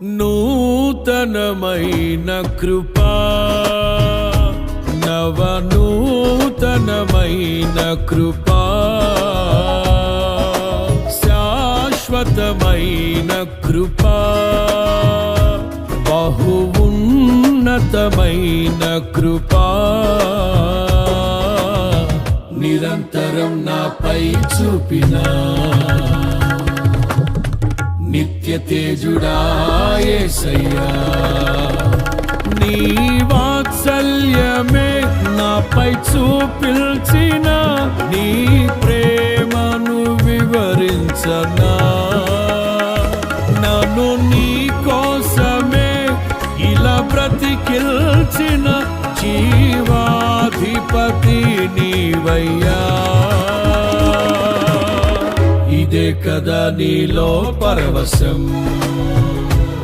నూతనమైన కృపా, నవనూతనమైన కృపా, శాశ్వతమైన కృపా, బహు ఉన్నతమైన కృపా, నిరంతరం నాపై చూపినా నిత్య తేజుడా యేసయ్యా. నీ వాత్సల్యమే నాపై చూపిల్చిన నీ ప్రేమను వివరించనా, నన్ను నీ కోసమే ఇలా బ్రతికిల్చిన జీవాధిపతి నీవయ్యా. ఇదే కదా నీలో పరవశం,